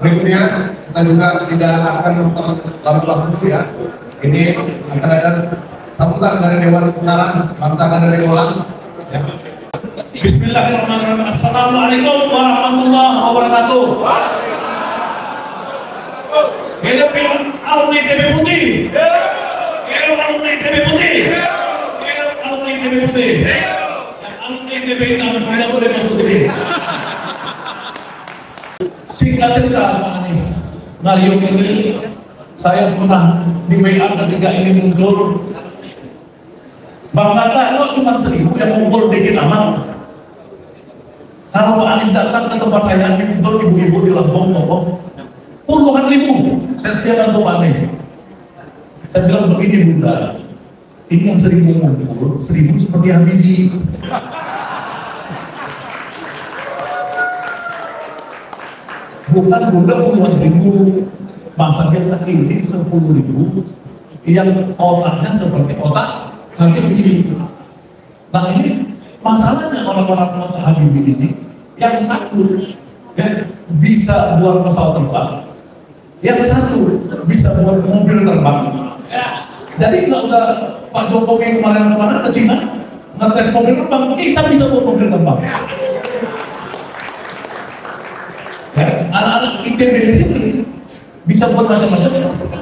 Berikutnya kita juga tidak akan berlangsung ya. Ini akan ada sambutan dari Dewan Pengarah Bangsa Kader Golang. Ya. Bismillahirrahmanirrahim. Assalamualaikum warahmatullahi wabarakatuh. Hidup alumni ITB Putih. Hidup alumni ITB Putih. Hidup alumni ITB Putih. Alumni ITB Hitam tidak boleh masuk TV. Singkat cerita Pak Anies, Mario ini saya pernah di WA ketika ini muncul. Bang Kata, kok cuma 1000 yang ngumpul dikit amat. Kalau Pak Anies datang ke tempat saya, ngumpul ibu-ibu di Lampung, puluhan ribu. Saya setia bantu Pak Anies. Saya bilang begini Bunda, ini yang 1000 ngumpul, 1000 seperti Habibie. Bukan puluhan ribu. Masa biasa ini 10.000 yang otaknya seperti otak Habibie. Nah ini masalahnya orang-orang otak Habibie ini yang satu ya, bisa buat pesawat terbang, yang satu bisa buat mobil terbang. Jadi nggak usah Pak Jokowi kemarin-kemarin ke Cina ngetes mobil terbang, kita bisa buat mobil terbang. Ya, anak-anak ITB di sini bisa buat macam-macam,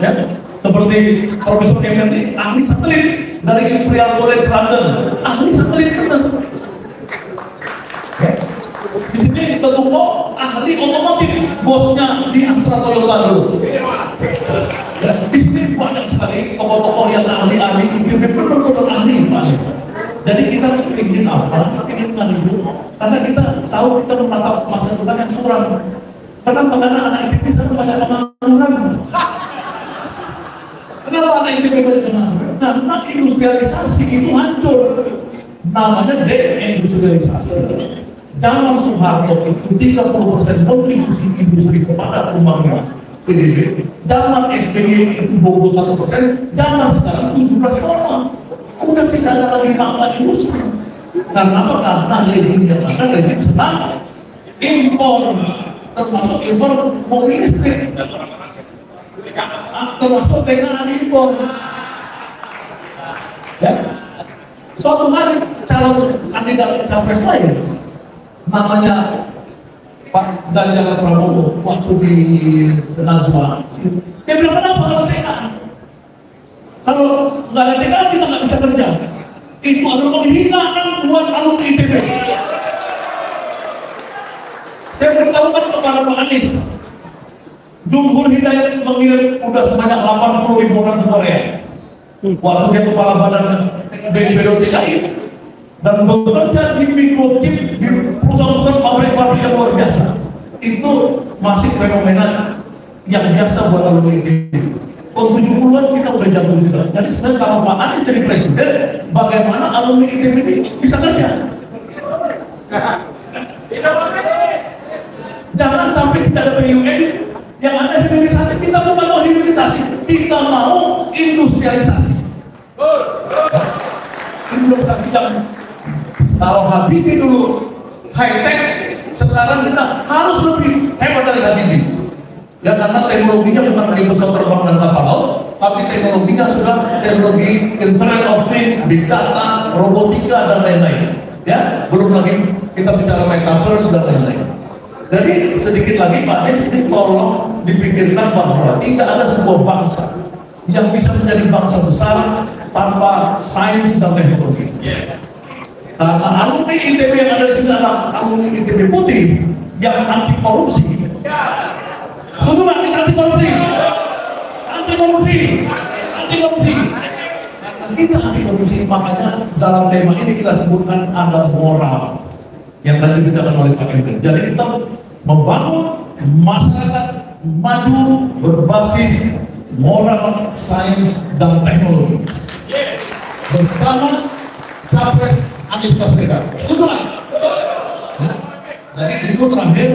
ya. Seperti Profesor Kemen ini ahli satelit dari Imperial College London, ahli satelit benar. Ya. Di sini Ketua ahli otomotif, bosnya di Astra Toyota dulu. Ya. Di sini banyak sekali tokoh-tokoh yang ahli-ahli, benar-benar ahli, Pak. Jadi kita ingin apa? Ingin maju, karena kita tahu kita menatap masa depan yang suram. Kenapa? Karena anak ITB sana banyak pengangguran. Kenapa anak ITB banyak pengangguran? Karena industrialisasi itu hancur. Namanya deindustrialisasi. Zaman Soeharto itu 30% kontribusi industri kepada pembangunan PDB. Zaman SBY itu 21%. Zaman sekarang 17%. Udah tidak ada lagi makna industri. Karena apa? Karena rezim yang ada, rezim senang impor, termasuk impor mobil listrik, termasuk dengan impor. Ya. Suatu hari calon kandidat capres lain, namanya Pak Ganjar Pranowo, waktu di Najwa, dia bilang kenapa kalau TKA? Kalau nggak ada TKA kita nggak bisa kerja. Itu adalah penghinaan buat alumni ITB. Saya beritahukan kepada Pak Anies, Jumhur Hidayat mengirim udah sebanyak 80.000 orang ke Korea. Waktu dia kepala badan BPD-DKI dan bekerja di microchip di perusahaan-perusahaan pabrik-pabrik yang luar biasa. Itu masih fenomena yang biasa buat alumni ITB. Tahun 70-an kita udah jatuh juga. Jadi sebenarnya kalau Pak Anies jadi presiden, bagaimana alumni ITB ini bisa kerja? Jangan sampai kita ada value added, yang ada hilirisasi. Kita bukan mau hilirisasi, kita mau industrialisasi. Industrialisasi yang kalau Habibie dulu high tech, sekarang kita harus lebih hebat dari Habibie. Ya karena teknologinya bukan lagi pesawat terbang dan kapal laut, tapi teknologinya sudah teknologi Internet of Things, Big Data, robotika dan lain-lain. Ya, belum lagi kita bicara metaverse dan lain-lain. Jadi sedikit lagi Pak Anies ini tolong dipikirkan bahwa tidak ada sebuah bangsa yang bisa menjadi bangsa besar tanpa sains dan teknologi. Karena alumni ITB yang ada di sini adalah alumni ITB Putih yang anti korupsi. Sudah anti korupsi, anti korupsi, anti korupsi. Kita anti korupsi, makanya dalam tema ini kita sebutkan ada moral yang tadi dikatakan oleh Pak Emir. Jadi kita membangun masyarakat maju berbasis moral, sains, dan teknologi bersama Capres Anies Baswedan. Sudah. Jadi itu terakhir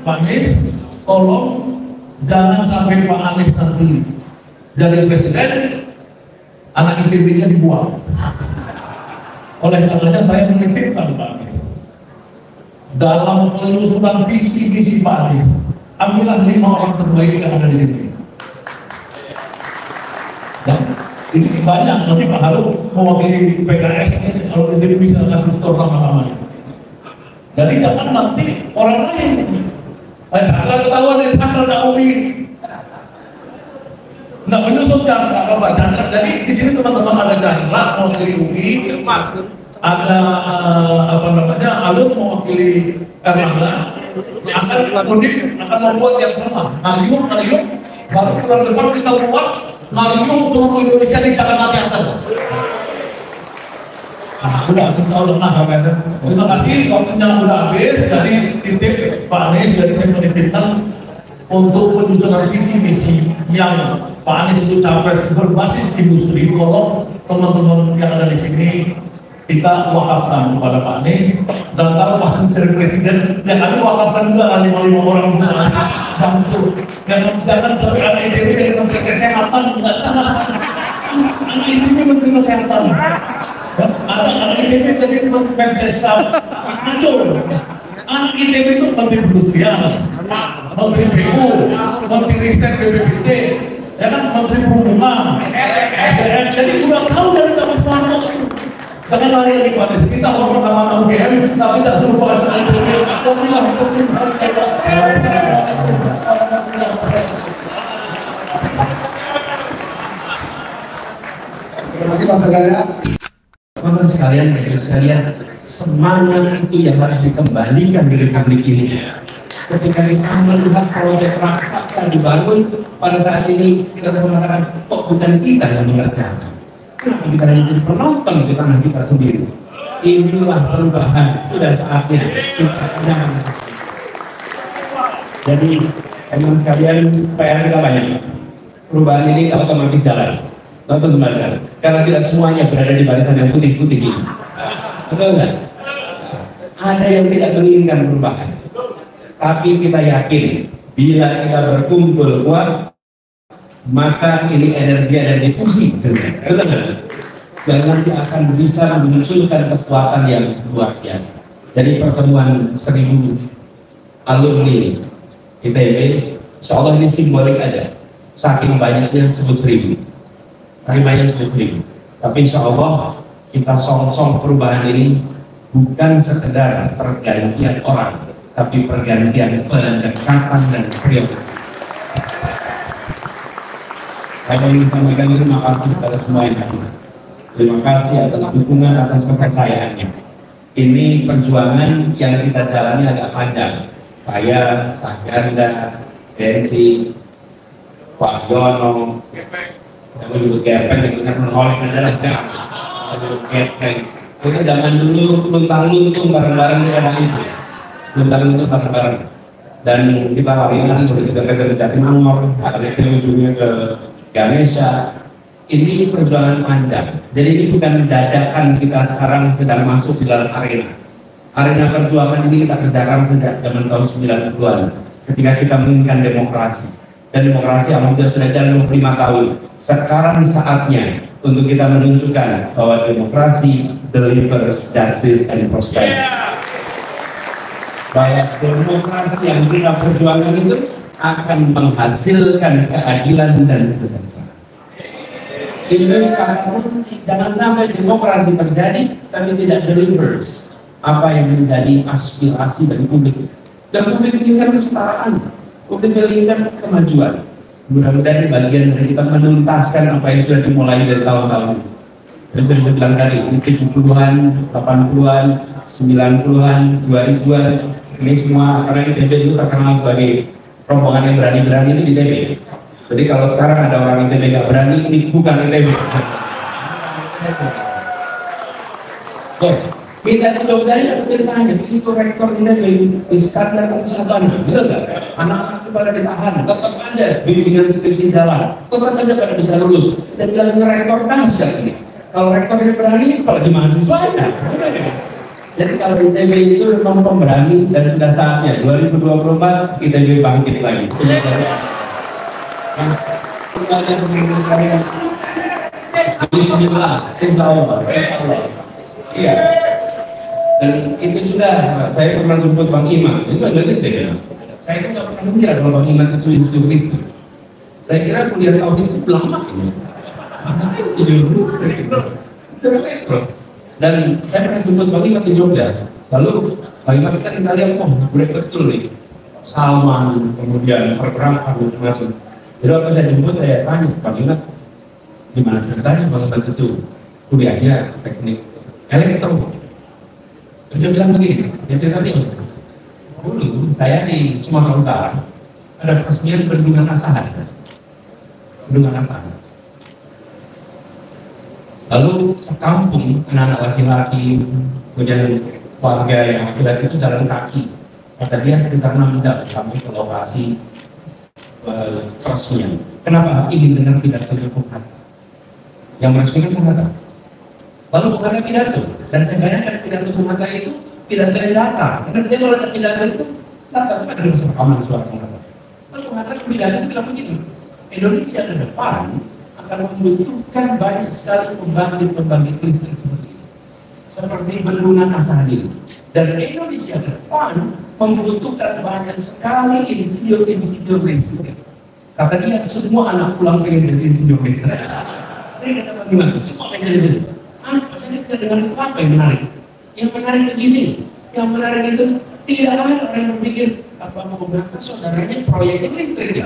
Pak Anies, tolong jangan sampai Pak Anies nanti jadi presiden, anak ITB-nya dibuang. Oleh karenanya saya menitipkan Pak Anies, dalam penelusuran visi misi Pak Anies, ambillah 5 orang terbaik yang ada di sini. Dan ini banyak, nanti Pak Harun mewakili PKS, kalau ini bisa kasih store nama-namanya. Jadi jangan nanti orang lain, Chandra ketahuan dari Chandra nggak UI, nggak menyusut kan, nggak apa Chandra. Jadi di sini teman-teman ada Chandra mewakili UI, ada apa namanya, Alun mewakili Erlangga, akan membuat yang sama. Marium, baru bulan depan kita buat Marium seluruh Indonesia di Jakarta yang sama. Udah, insya Allah. Nah, terima kasih, waktunya udah habis. Jadi titip Pak Anies, dari saya menitipkan untuk penyusunan visi misi yang Pak Anies itu capres berbasis industri. Kalau teman-teman yang ada di sini kita wakafkan kepada Pak Anies, dan kalau Pak Anies dari Presiden, ya kami wakafkan juga 5 orang bantu. Jangan sampai anak ITB dari Menteri Kesehatan, enggak tahu. Anak ITB Menteri Kesehatan. Anak ITB jadi Mensesam, hancur. Anak ITB itu Menteri Perindustrian, Menteri PU, Menteri Riset BPPT, ya kan, Menteri Perhubungan, SDM. Jadi udah tahu dari zaman Soeharto. Jangan lari lagi Pak Anies. Kita hormat sama UGM, tapi tidak melupakan ITB. Terima kasih Pak Tegara. Teman-teman sekalian, majelis sekalian, semangat itu yang harus dikembalikan di Republik ini. Ketika kita melihat proyek raksasa dibangun, pada saat ini kita semua mengatakan, kok bukan kita yang mengerjakan? Kenapa kita hanya jadi penonton di tanah kita sendiri? Inilah perubahan, sudah saatnya kita jangan. Jadi, teman sekalian, PR kita banyak. Perubahan ini otomatis jalan. Tonton kembali, karena tidak semuanya berada di barisan yang putih-putih ini. Betul nggak? Ada yang tidak menginginkan perubahan, tapi kita yakin bila kita berkumpul kuat, maka ini energi fusi. Betul nggak? Dan nanti akan bisa memunculkan kekuatan yang luar biasa. Jadi pertemuan 1000 alumni ITB, insya Allah ini simbolik aja. Saking banyaknya sebut 1000. Banyak sebut 1000. Tapi insya Allah kita song-song perubahan ini bukan sekedar pergantian orang, tapi pergantian pendekatan dan prioritas. Saya ingin sampaikan terima kasih kepada semua yang hadir. Terima kasih atas dukungan, atas kepercayaannya. Ini perjuangan yang kita jalani agak panjang. Saya, Pak Ganda, Bensi, Pak Yono, saya menyebut gepeng, kita menulis adalah gepeng. Kita zaman dulu luntang-luntung bareng-bareng di era itu, luntang-luntung bareng-bareng. Dan kita larian seperti kita ke Jatimangor, akhirnya kita ujungnya ke Ganesha. Ini perjuangan panjang. Jadi ini bukan dadakan kita sekarang sedang masuk di dalam arena. Arena perjuangan ini kita kerjakan sejak zaman tahun 90-an, ketika kita menginginkan demokrasi. Dan demokrasi alhamdulillah sudah jalan 25 tahun. Sekarang saatnya untuk kita menunjukkan bahwa demokrasi delivers justice and prosperity. Bahwa demokrasi yang kita perjuangkan itu akan menghasilkan keadilan dan kesejahteraan. Ini kata kunci, jangan sampai demokrasi terjadi tapi tidak delivers apa yang menjadi aspirasi dari publik. Dan publik menginginkan kesetaraan, publik menginginkan kemajuan. Mudah-mudahan bagian dari kita menuntaskan apa yang sudah dimulai dari tahun-tahun. Dan sudah bilang tadi, 70-an, 80-an, 90-an, 2000-an, ini semua karena ITB itu terkenal sebagai rombongan yang berani-berani itu di ITB. Jadi kalau sekarang ada orang ITB nggak berani, ini bukan ITB. Kita coba saja ceritanya, itu rektor ITB Iskandar Sabana, betul nggak? Anak-anak itu pada ditahan, tetap aja bimbingan skripsi jalan, tetap aja pada bisa lulus. Dan bilangnya rektor dahsyat ini. Kalau rektornya berani, apalagi mahasiswanya. Jadi kalau ITB itu memang pemberani dan sudah saatnya 2024 ITB bangkit lagi. Bismillah, insya Allah. Iya. Dan itu juga saya pernah jemput Bang Imam, itu ada ITB. Saya itu nggak pernah mengira kalau Bang Iman itu insinyur listrik. Saya kira kuliah tahun itu lama ini. Insinyur listrik itu elektro. Dan saya pernah jemput Bang Iman di Jogja. Lalu Bang Iman kan kalian boleh betul nih. Salman, kemudian pergerakan macam-macam. Jadi waktu saya jemput saya tanya Bang Iman, gimana ceritanya Bang Iman itu kuliahnya teknik elektro. Dia bilang begini, dia cerita nih, dulu saya di Sumatera Utara ada peresmian bendungan Asahan. Bendungan Asahan. Lalu sekampung anak-anak laki-laki, kemudian warga yang laki-laki itu jalan kaki. Kata dia sekitar 6 jam sampai ke lokasi peresmian. Kenapa? Ingin dengar pidato Bung Hatta. Yang meresmikan Bung Hatta. Lalu Bung Hatta pidato, dan saya bayangkan pidato Bung Hatta itu pidato yang data. Karena dia kalau ada pidato itu data itu ada dalam rekaman suara Bung Hatta. Lalu Bung Hatta pidato itu bilang begini, Indonesia ke depan akan membutuhkan banyak sekali pembangkit listrik seperti ini, seperti bendungan Asahan ini. Dan Indonesia ke depan membutuhkan banyak sekali insinyur listrik. Kata dia, semua anak pulang pengen jadi insinyur listrik. Ini kata bagaimana? Semua pengen jadi. Apa saja kita dengan itu apa yang menarik? Yang menarik begini, yang menarik itu tidak ada orang yang berpikir apa mau berangkat saudaranya proyek listrik.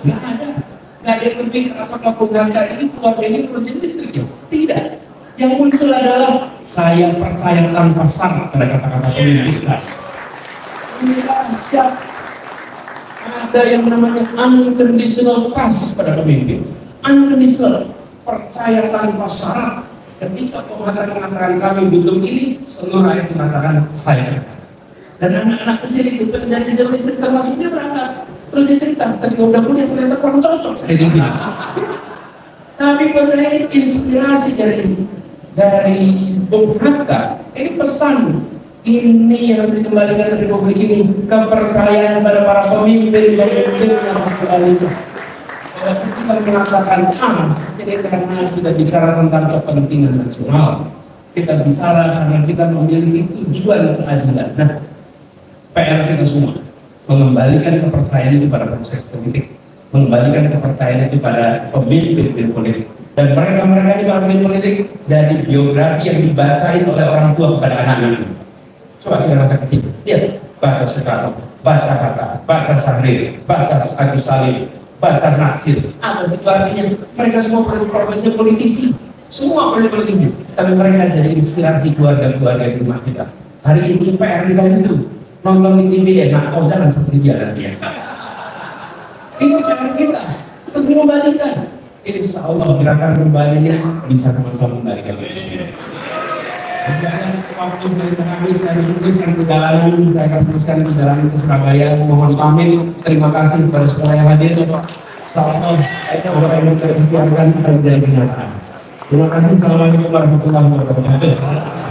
Nggak ada. Nggak ada yang berpikir apakah berangkat ini keluarganya produksi listrik. Tidak. Yang muncul adalah saya percaya tanpa syarat pada kata-kata pemimpin. Ada yang namanya unconditional trust pada pemimpin. Unconditional, percaya tanpa syarat. Ketika pemerintah mengatakan kami butuh ini, seluruh rakyat mengatakan saya percaya. Dan anak-anak kecil itu menjadi insinyur listrik termasuknya berangkat. Terus dia cerita, tadi udah kuliah ternyata kurang cocok saya bilang. Tapi pas saya ini inspirasi dari Bung Hatta, ini pesan ini yang harus dikembalikan dari Republik ini, kepercayaan pada para pemimpin yang kembali itu. Pada saat kita mengatakan jadi karena kita bicara tentang kepentingan nasional, kita bicara karena kita memiliki tujuan keadilan. Nah, PR kita semua mengembalikan kepercayaan itu pada proses politik, mengembalikan kepercayaan itu pada pemimpin politik. Dan mereka-mereka di pemimpin politik jadi biografi yang dibacain oleh orang tua kepada anak-anak. Coba kita masa kecil, lihat, baca Soekarno, baca Hatta, baca Sahrir, baca Agus Salim, baca Natsir. Apa sih artinya? Mereka semua profesi politisi, semua politisi. Tapi mereka jadi inspirasi keluarga-keluarga di rumah kita. Hari ini PR kita itu nonton di TV enak, oh jangan seperti dia dan dia. Ini PR kita, terus mengembalikan. Insya Allah gerakan kembalinya bisa sama-sama kembalikan. Jangan waktu dari kami saya memutuskan perjalanan, saya akan teruskan perjalanan ke Surabaya. Mohon pamit, terima kasih kepada semua yang hadir. Salam, apa yang kita perjuangkan akan menjadi kenyataan. Terima kasih. Assalamualaikum warahmatullahi wabarakatuh.